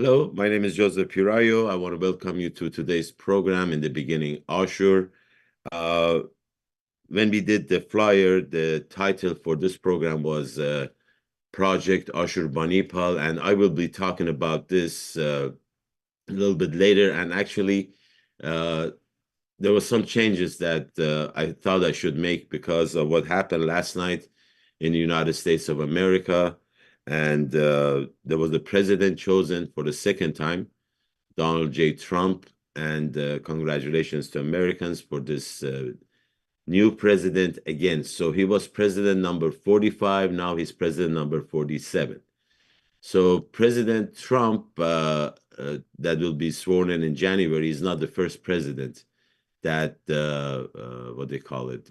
Hello, my name is Joseph Pirayou. I want to welcome you to today's program. In the beginning, Ashur. Uh, when we did the flyer, the title for this program was Project Ashurbanipal, and I will be talking about this a little bit later. And actually, uh, there were some changes that I thought I should make because of what happened last night in the United States of America. And there was a president chosen for the second time, Donald J. Trump, and congratulations to Americans for this new president again. So he was president number 45, now he's president number 47. So President Trump, that will be sworn in January, is not the first president that, what they call it,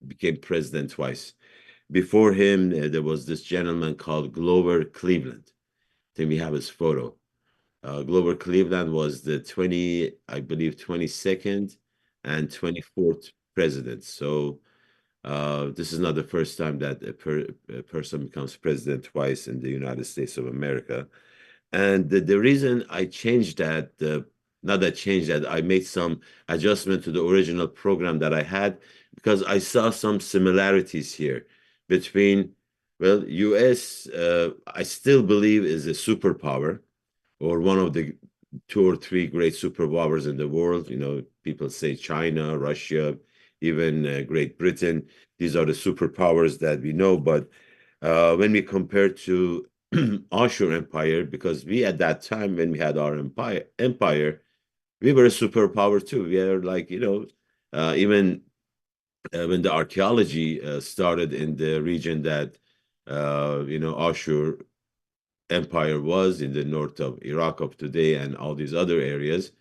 became president twice. Before him, there was this gentleman called Grover Cleveland. I think we have his photo. Grover Cleveland was the I believe, 22nd and 24th president. So this is not the first time that a person becomes president twice in the United States of America. And the reason I changed that, not that changed that, I made some adjustment to the original program that I had because I saw some similarities here between, well, US, I still believe is a superpower or one of the two or three great superpowers in the world. You know, people say China, Russia, even Great Britain. These are the superpowers that we know. But when we compare to Ashur Empire, because we at that time when we had our empire, we were a superpower too. We are like, even when the archaeology started in the region that, Ashur empire was in the north of Iraq of today and all these other areas,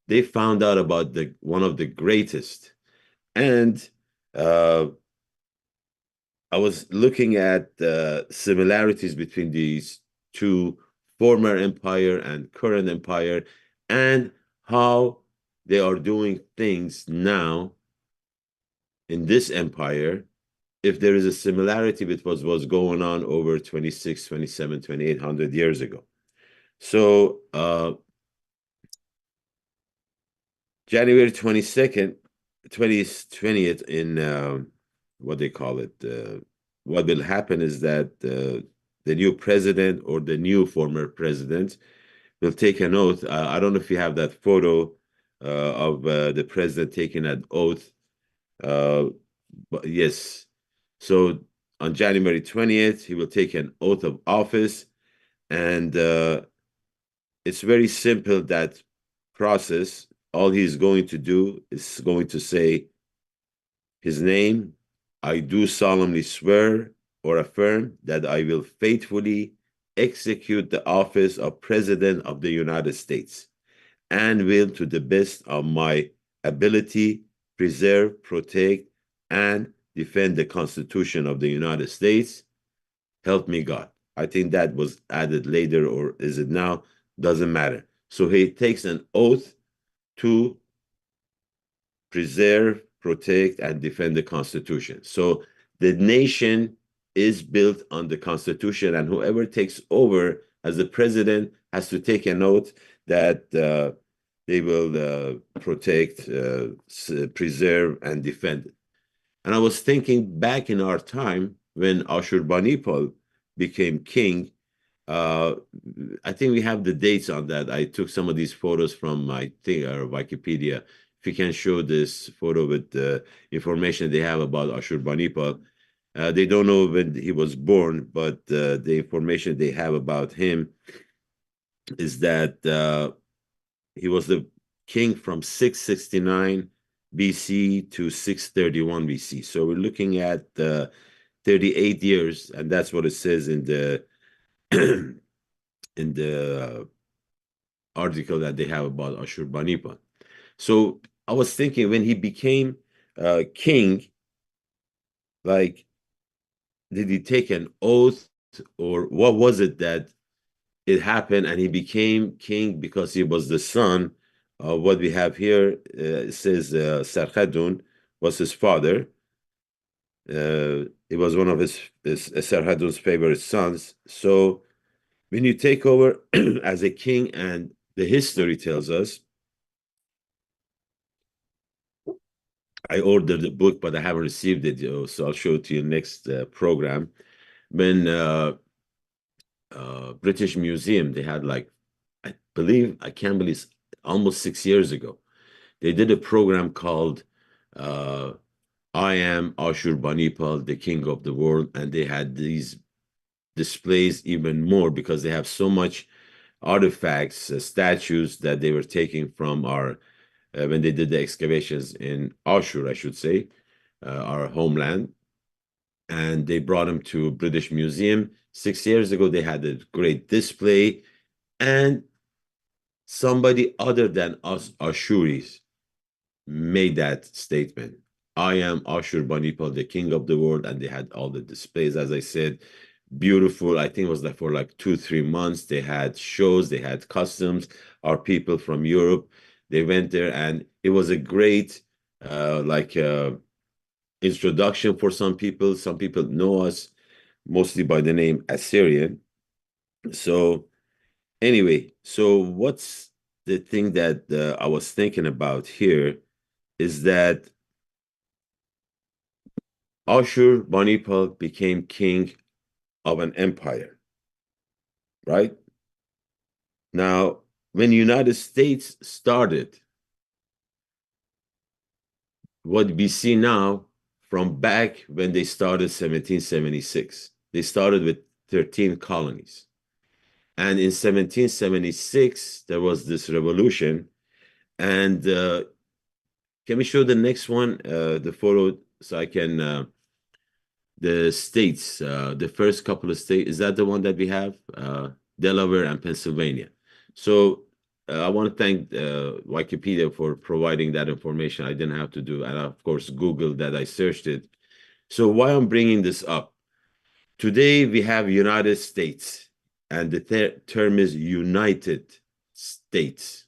they found out about the one of the greatest. And uh, I was looking at the similarities between these two former empire and current empire and how they are doing things now in this empire, if there is a similarity with what was going on over 26, 27, 2800 years ago. So January 22nd, 20th in what they call it, what will happen is that the new president or the new former president will take an oath. I don't know if you have that photo of the president taking an oath. Uh, but yes, so on January 20th, he will take an oath of office, and it's very simple, that process. All he's going to do is going to say his name. I do solemnly swear or affirm that I will faithfully execute the office of President of the United States and will, to the best of my ability, preserve, protect, and defend the Constitution of the United States. Help me God. I think that was added later, or is it now? Doesn't matter. So he takes an oath to preserve, protect, and defend the Constitution. So the nation is built on the Constitution, and whoever takes over as the president has to take an oath that they will protect, preserve, and defend it. And I was thinking back in our time when Ashurbanipal became king. Uh, I think we have the dates on that. I took some of these photos from my thing or Wikipedia. If you can show this photo with the information they have about Ashurbanipal, they don't know when he was born, but the information they have about him is that he was the king from 669 BC to 631 BC. So we're looking at 38 years, and that's what it says in the in the article that they have about Ashurbanipal. So I was thinking when he became king, like, did he take an oath, or what was it that it happened and he became king because he was the son of what we have here? It says Sarhadun was his father. He was one of his Sarhadun's favorite sons. So when you take over as a king, and the history tells us, I ordered the book, but I haven't received it, so I'll show it to you next program. When British Museum, they had like, I can't believe it's almost 6 years ago, they did a program called uh, I Am Ashurbanipal, the King of the World, and they had these displays even more because they have so much artifacts, statues that they were taking from our when they did the excavations in Ashur, I should say, our homeland, and they brought them to British Museum. 6 years ago, they had a great display, and somebody other than us, Ashuris, made that statement. I am Ashurbanipal, the king of the world, and they had all the displays, as I said, beautiful. I think it was like for like 2, 3 months. They had shows, they had customs. Our people from Europe, they went there, and it was a great like introduction for some people. Some people know us mostly by the name Assyrian. So anyway, so what's the thing that I was thinking about here is that Ashurbanipal became king of an empire, right? Now, when United States started, what we see now from back when they started 1776, they started with 13 colonies. And in 1776, there was this revolution. And can we show the next one, the photo, so I can, the states, the first couple of states, is that the one that we have? Delaware and Pennsylvania. So I want to thank Wikipedia for providing that information. I didn't have to do, and of course, Google that I searched it. So why I'm bringing this up? Today we have United States, and the term is United States,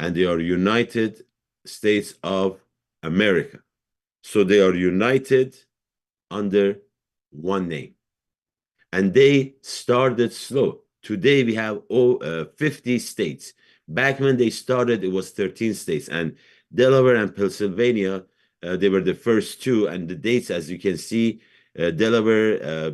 and they are United States of America. So they are united under one name. And they started slow. Today we have 50 states. Back when they started, it was 13 states. And Delaware and Pennsylvania, they were the first two. And the dates, as you can see, Delaware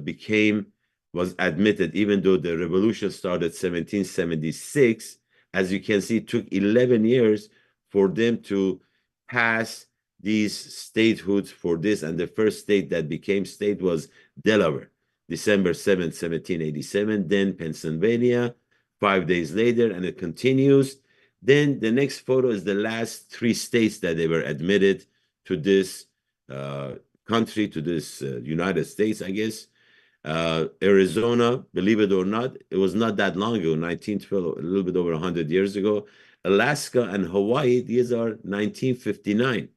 was admitted, even though the revolution started 1776. As you can see, it took 11 years for them to pass these statehoods for this. And the first state that became state was Delaware, December 7th, 1787. Then Pennsylvania, 5 days later, and it continues. Then the next photo is the last three states that they were admitted to this country, to this United States, I guess. Arizona, believe it or not, it was not that long ago, 1912, a little bit over 100 years ago. Alaska and Hawaii, these are 1959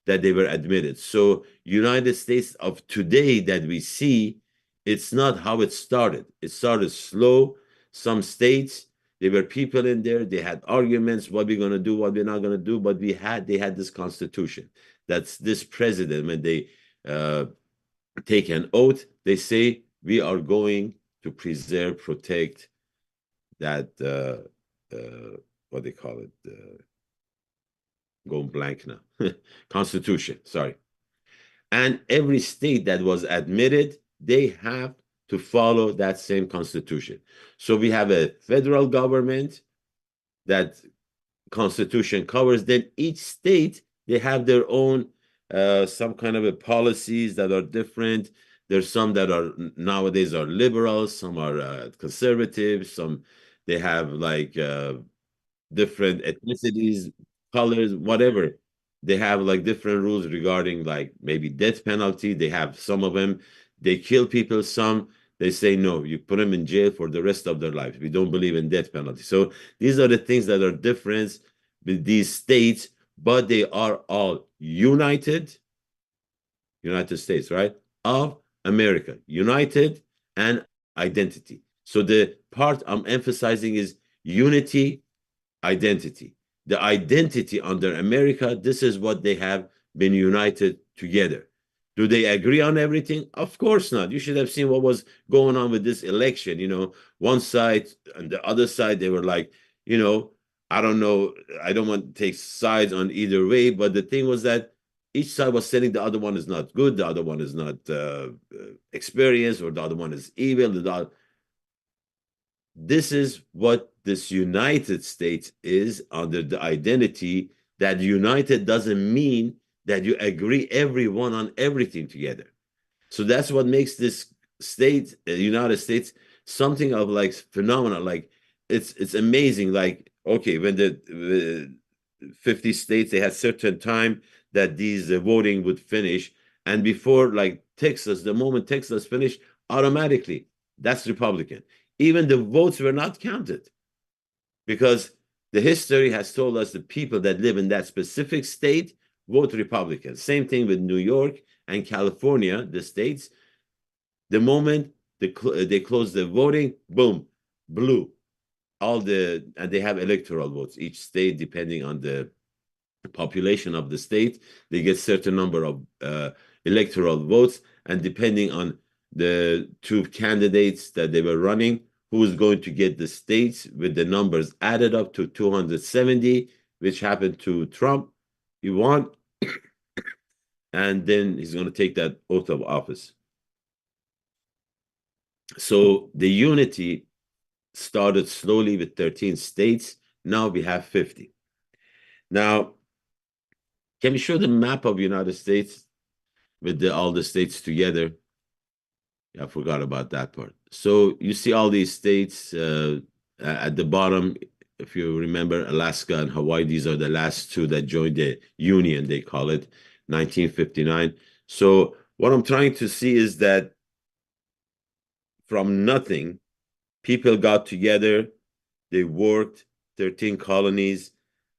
that they were admitted. So United States of today that we see, it's not how it started. It started slow. Some states, there were people in there, they had arguments, what we're going to do, what we're not going to do, but they had this constitution. That's this president, when they take an oath, they say, we are going to preserve, protect that, what they call it, going blank now, constitution, sorry. And every state that was admitted, they have to follow that same constitution. So we have a federal government that constitution covers. Then each state, they have their own some kind of a policies that are different. There's some that are nowadays are liberals, some are conservative, some they have like different ethnicities, colors, whatever. They have like different rules regarding like maybe death penalty. They have some of them, they kill people. Some they say no, you put them in jail for the rest of their lives. We don't believe in death penalty. So these are the things that are different with these states, but they are all United States, right? Of America, united and identity. So the part I'm emphasizing is unity, identity. The identity under America, this is what they have been united together. Do they agree on everything? Of course not. You should have seen what was going on with this election. One side and the other side, they were like, you know, I don't know. I don't want to take sides on either way. But the thing was that each side was saying the other one is not good, the other one is not experienced, or the other one is evil. This is what this United States is under the identity that united doesn't mean that you agree everyone on everything together. So that's what makes this state, United States, something of like phenomenal. Like it's amazing. Like, okay, when the 50 states, they had certain time that these voting would finish, and before, like Texas, the moment Texas finished, automatically that's Republican. Even the votes were not counted because the history has told us the people that live in that specific state vote Republican. Same thing with New York and California, the states. The moment they close the voting, boom, blue. And they have electoral votes. Each state, depending on the population of the state, they get certain number of electoral votes, and depending on the two candidates that they were running, who is going to get the states with the numbers added up to 270, which happened to Trump. He won, and then he's going to take that oath of office. So the unity started slowly with 13 states. Now we have 50. Now, can we show the map of United States with all the states together? I forgot about that part. So you see all these states at the bottom. If you remember, Alaska and Hawaii, these are the last two that joined the Union, they call it, 1959. So what I'm trying to see is that from nothing, people got together, they worked, 13 colonies.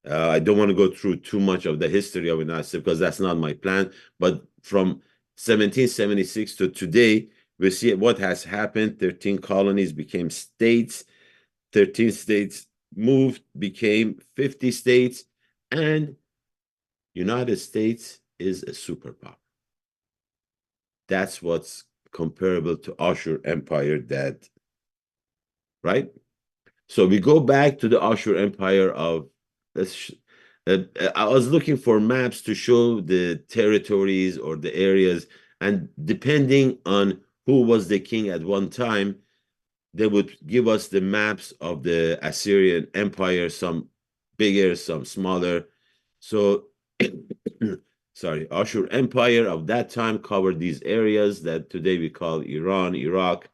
I don't want to go through too much of the history of the United States because that's not my plan. But from 1776 to today, we see what has happened. 13 colonies became states. 13 states moved, became 50 states. And United States is a superpower. That's what's comparable to Ashur Empire, right? So we go back to the Ashur Empire of, I was looking for maps to show the territories or the areas, and depending on who was the king at one time, they would give us the maps of the Assyrian Empire, some bigger, some smaller. So, sorry, Ashur Empire of that time covered these areas that today we call Iran, Iraq,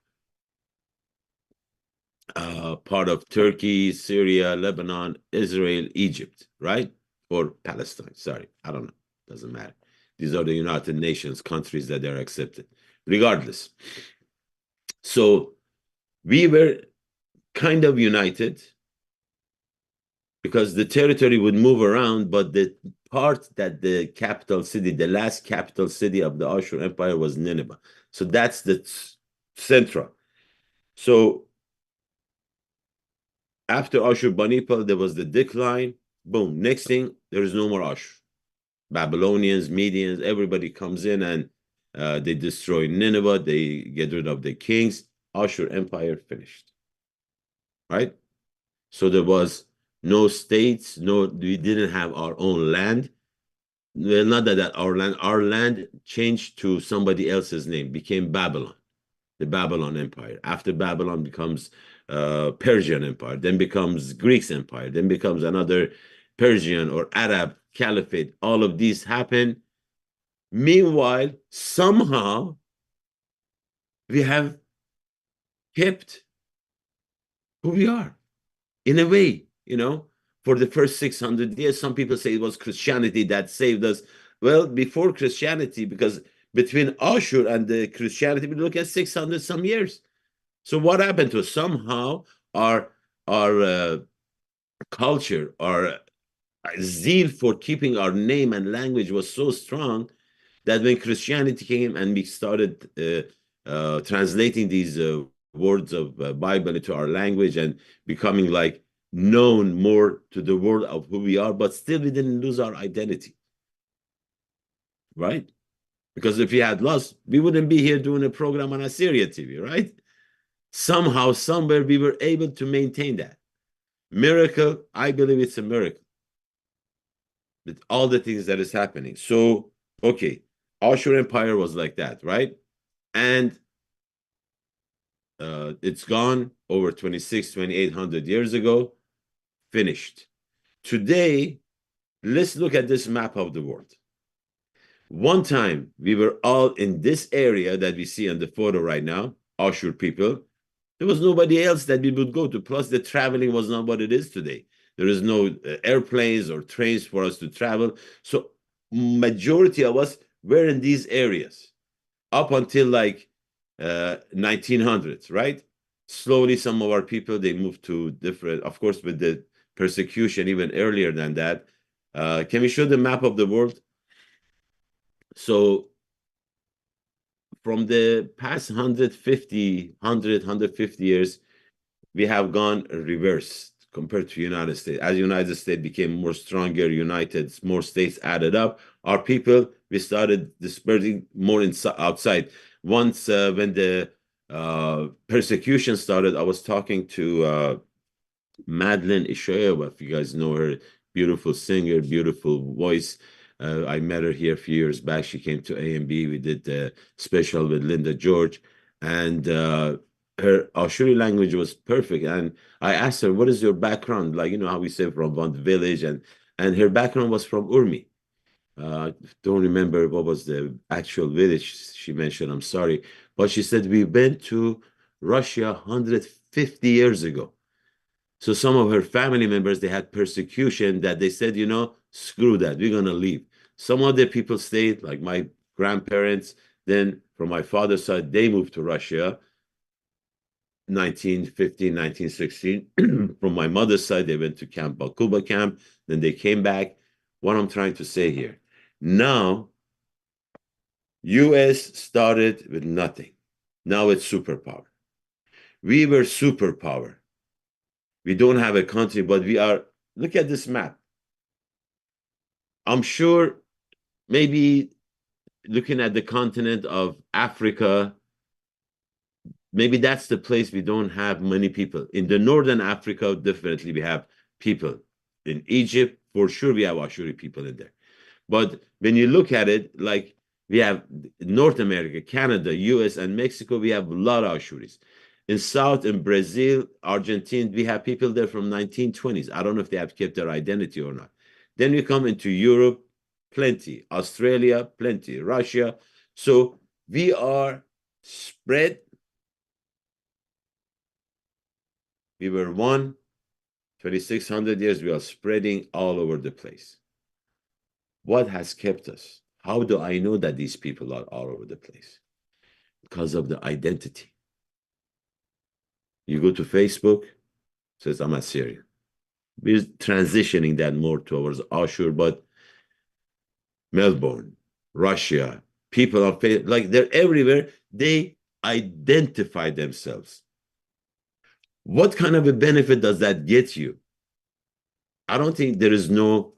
part of Turkey, Syria, Lebanon, Israel, Egypt, right? Or Palestine, sorry, I don't know, doesn't matter. These are the United Nations countries that are accepted, regardless. So we were kind of united because the territory would move around, but the part that the capital city, the last capital city of the Ashur Empire was Nineveh. So that's the central. So after Ashurbanipal, there was the decline. Boom. Next thing, there is no more Ashur. Babylonians, Medians, everybody comes in and they destroy Nineveh. They get rid of the kings. Ashur Empire finished. Right? So there was no states. We didn't have our own land. Well, not that our land changed to somebody else's name, became Babylon, the Babylon Empire. After Babylon becomes Persian Empire, then becomes Greek Empire, then becomes another Persian or Arab Caliphate. All of these happen. Meanwhile, somehow we have kept who we are in a way, for the first 600 years. Some people say it was Christianity that saved us. Well, before Christianity, because between Ashur and the Christianity, we look at 600 some years. So what happened to us? Somehow our culture, our zeal for keeping our name and language was so strong that when Christianity came and we started translating these words of Bible into our language and becoming like known more to the world of who we are, but still we didn't lose our identity, right? Because if we had lost, we wouldn't be here doing a program on Assyria TV, right? Somehow, somewhere, we were able to maintain that. Miracle, I believe it's a miracle with all the things that is happening. So, okay, Ashur Empire was like that, right? And it's gone over 2,800 years ago, finished. Today, let's look at this map of the world. One time, we were all in this area that we see on the photo right now, Ashur people. There was nobody else that we would go to. Plus, the traveling was not what it is today. There is no airplanes or trains for us to travel. So, majority of us were in these areas up until like 1900s, right? Slowly, some of our people they moved to different. Of course, with the persecution even earlier than that. Can we show the map of the world? So from the past 150 years, we have gone reverse compared to United States. As United States became more stronger, united, more states added up, our people, we started dispersing more outside. Once when the persecution started, I was talking to Madeline Ishaya, if you guys know her, beautiful singer, beautiful voice. I met her here a few years back. She came to A&B. We did the special with Linda George, and her Ashuri language was perfect. And I asked her, "What is your background?" Like, you know how we say from one village, and her background was from Urmi. Don't remember what was the actual village she mentioned. I'm sorry, but she said we went to Russia 150 years ago. So some of her family members, they had persecution that they said, you know, screw that, we're going to leave. Some other people stayed, like my grandparents. Then from my father's side, they moved to Russia, 1915, 1916. From my mother's side, they went to Camp Bakuba camp. Then they came back. What I'm trying to say here, now, U.S. started with nothing. Now it's superpower. We were superpower. We don't have a country, but we are. Look at this map. I'm sure maybe looking at the continent of Africa, maybe that's the place we don't have many people. In the northern Africa, definitely we have people. In Egypt, for sure, we have Ashuri people in there. But when you look at it, like we have North America, Canada, US, and Mexico, we have a lot of Ashuris. In South, in Brazil, Argentina, we have people there from 1920s. I don't know if they have kept their identity or not. Then we come into Europe, plenty. Australia, plenty. Russia. So we are spread. We were 2,600 years. We are spreading all over the place. What has kept us? How do I know that these people are all over the place? Because of the identity. You go to Facebook, says I'm Assyrian. We're transitioning that more towards Ashur, but Melbourne, Russia, people on Facebook, like they're everywhere. They identify themselves. What kind of a benefit does that get you? I don't think there is no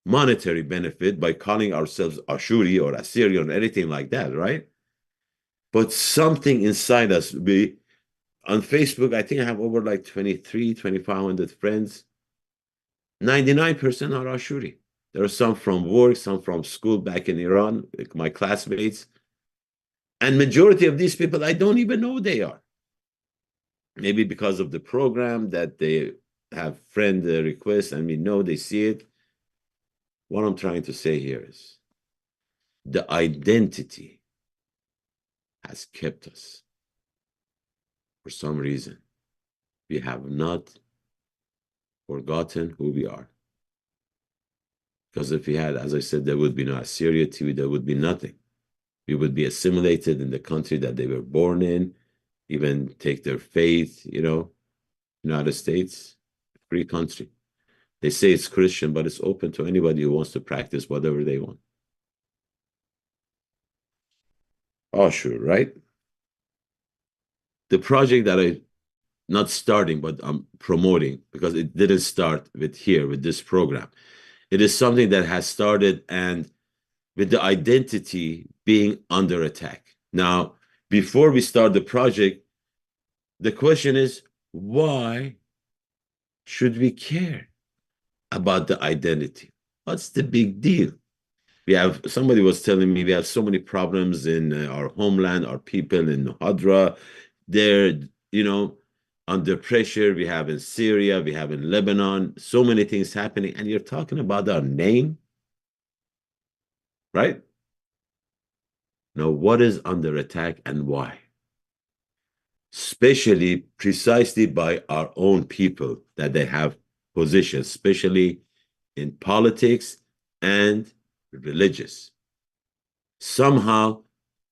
monetary benefit by calling ourselves Ashuri or Assyrian or anything like that, right? But something inside us, on Facebook, I think I have over like 2,500 friends. 99% are Ashuri. There are some from work, some from school back in Iran, like my classmates. And majority of these people, I don't even know who they are. Maybe because of the program that they have friend requests and we know they see it. What I'm trying to say here is the identity has kept us. For some reason, we have not forgotten who we are. Because if we had, as I said, there would be no Assyria TV, there would be nothing. We would be assimilated in the country that they were born in, even take their faith, you know, United States, free country. They say it's Christian, but it's open to anybody who wants to practice whatever they want. Ashur, right? The project that I not starting, but I'm promoting because it didn't start with here with this program. It is something that has started, and with the identity being under attack. Now, before we start the project, the question is, why should we care about the identity? What's the big deal? Somebody was telling me we have so many problems in our homeland, our people in Hadra. They're, under pressure. We have in Syria, we have in Lebanon, so many things happening. And you're talking about our name, right? Now, what is under attack and why? Especially precisely by our own people that they have positions, especially in politics and religious. Somehow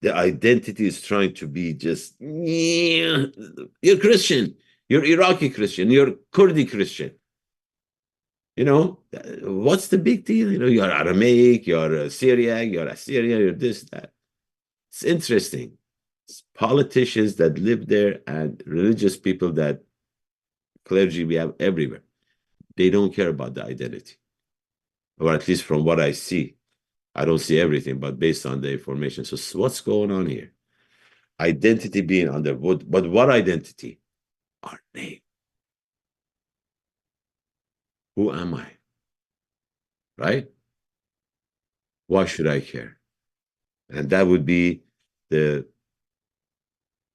the identity is trying to be just, you're Christian, you're Iraqi Christian, you're Kurdi Christian. What's the big deal? You're Aramaic, you're Syriac, you're Assyrian, you're this, that. It's interesting. It's politicians that live there and religious people that clergy we have everywhere. They don't care about the identity. Or at least from what I see. I don't see everything, but based on the information. So what's going on here? Identity being under what? But what identity? Our name. Who am I? Right? Why should I care? And that would be the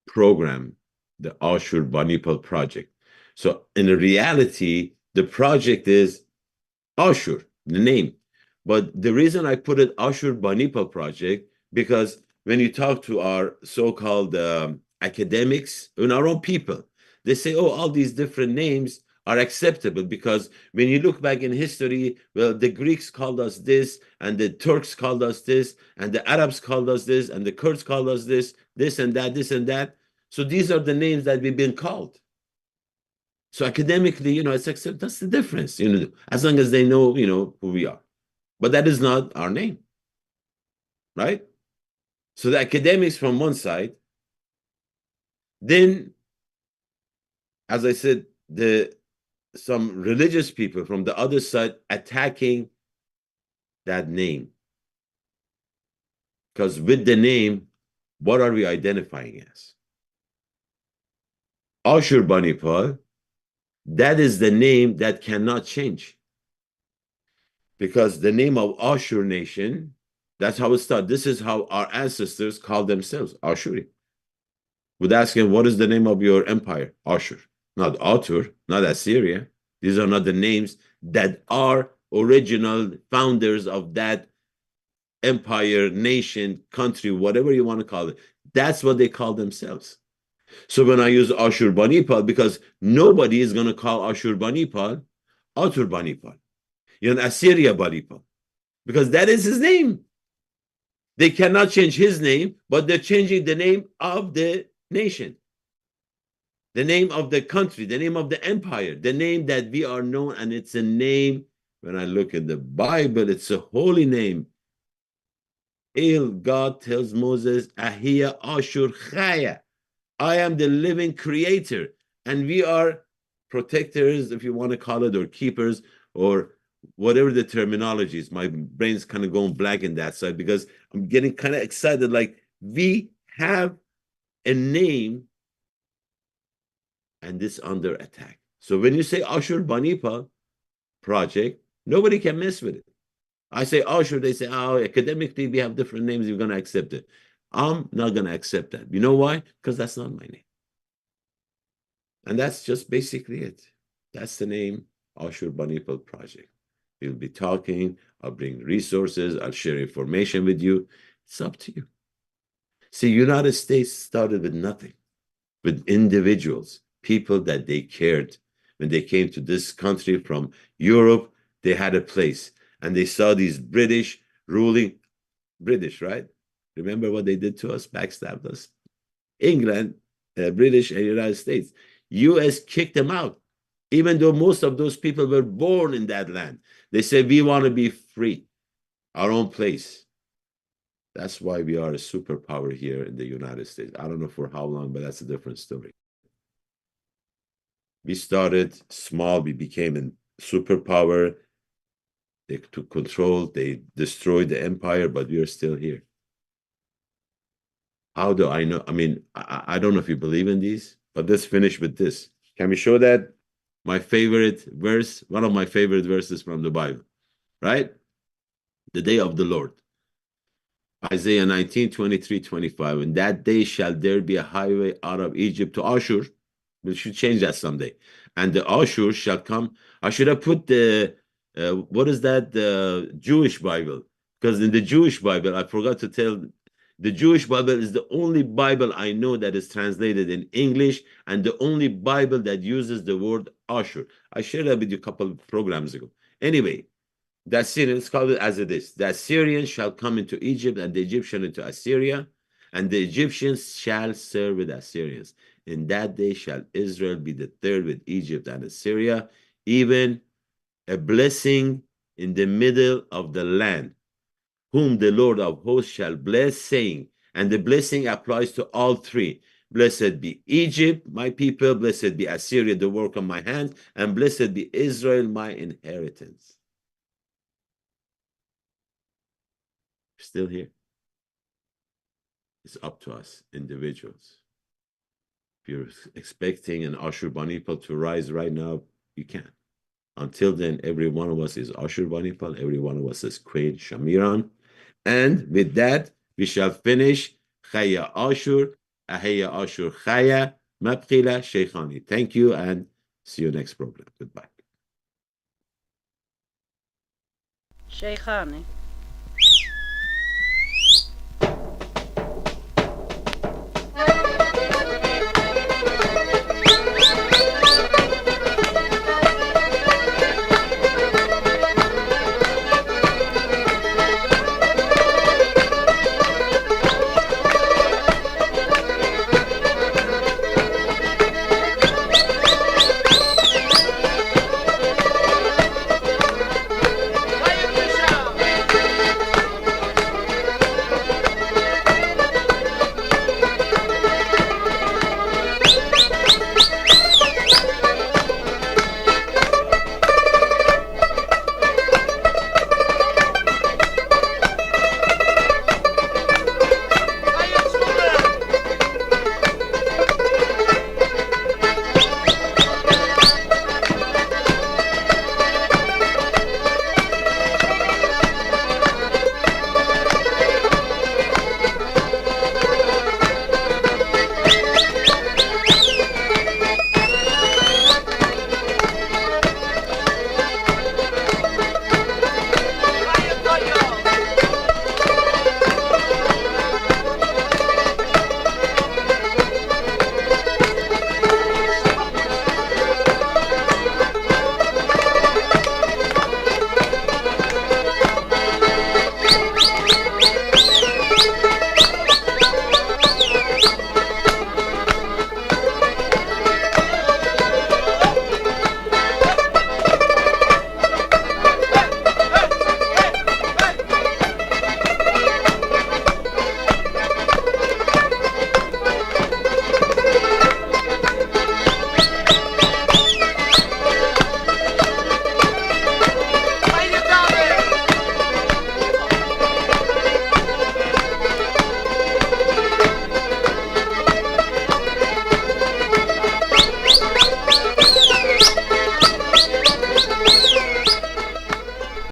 program, the Ashurbanipal project. So in reality, the project is Ashur, the name. But the reason I put it Ashurbanipal project, because when you talk to our so-called academics and our own people, they say, oh, all these different names are acceptable because when you look back in history, well, the Greeks called us this, and the Turks called us this, and the Arabs called us this, and the Kurds called us this and that, this and that. So these are the names that we've been called. So academically, it's accepted. That's the difference, as long as they know, who we are. But that is not our name, right? So the academics from one side, then, as I said, some religious people from the other side attacking that name. Because with the name, what are we identifying as? Ashurbanipal, that is the name that cannot change. Because the name of Ashur nation, that's how it started. This is how our ancestors called themselves, Ashuri. Would ask him, what is the name of your empire? Ashur. Not Atur, not Assyria. These are not the names that are original founders of that empire, nation, country, whatever you want to call it. That's what they call themselves. So when I use Ashurbanipal, because nobody is going to call Ashurbanipal Aturbanipal. Assyria Banipal, because that is his name. They cannot change his name, but they're changing the name of the nation, the name of the country, the name of the empire, the name that we are known, and it's a name. When I look at the Bible, it's a holy name. God tells Moses, Ahia Ashur Chaya. I am the living creator. And we are protectors, if you want to call it, or keepers, or whatever the terminology is. My brain's kind of going black in that side because I'm getting kind of excited. Like, we have a name and this under attack. So when you say Ashurbanipal project, nobody can mess with it. I say Ashur, they say, oh, academically we have different names, you're going to accept it. I'm not going to accept that. You know why? Because that's not my name. And that's just basically it. That's the name, Ashurbanipal project. We'll be talking, I'll bring resources, I'll share information with you. It's up to you. See, United States started with nothing, with individuals, people that they cared. When they came to this country from Europe, they had a place. And they saw these British ruling, British, right? Remember what they did to us? Backstabbed us. England, British, and United States. US kicked them out, even though most of those people were born in that land. They said, we want to be free, our own place. That's why we are a superpower here in the United States. I don't know for how long, but that's a different story. We started small, we became a superpower. They took control, they destroyed the empire, but we are still here. How do I know? I mean, I don't know if you believe in these, but let's finish with this. Can we show that? My favorite verse, one of my favorite verses from the Bible, right? The day of the Lord. Isaiah 19, 23, 25. In that day shall there be a highway out of Egypt to Ashur. We should change that someday. And the Ashur shall come. I should have put the, what is that? The Jewish Bible. Because in the Jewish Bible, I forgot to tell, the Jewish Bible is the only Bible I know that is translated in English and the only Bible that uses the word Ashur. I shared that with you a couple of programs ago. Anyway, the Assyrians, call it as it is. The Assyrians shall come into Egypt, and the Egyptians into Assyria, and the Egyptians shall serve with Assyrians. In that day shall Israel be the third with Egypt and Assyria, even a blessing in the middle of the land, whom the Lord of hosts shall bless, saying, and the blessing applies to all three. Blessed be Egypt, my people, blessed be Assyria, the work of my hands, and blessed be Israel, my inheritance. Still here. It's up to us, individuals. If you're expecting an Ashurbanipal to rise right now, you can't. Until then, every one of us is Ashurbanipal, every one of us is Queen Shamiran. And with that, we shall finish Chaya Ashur, Ahaya Ashur Chaya, Mabkhila Sheikhani. Thank you and see you next program. Goodbye. Sheikhani.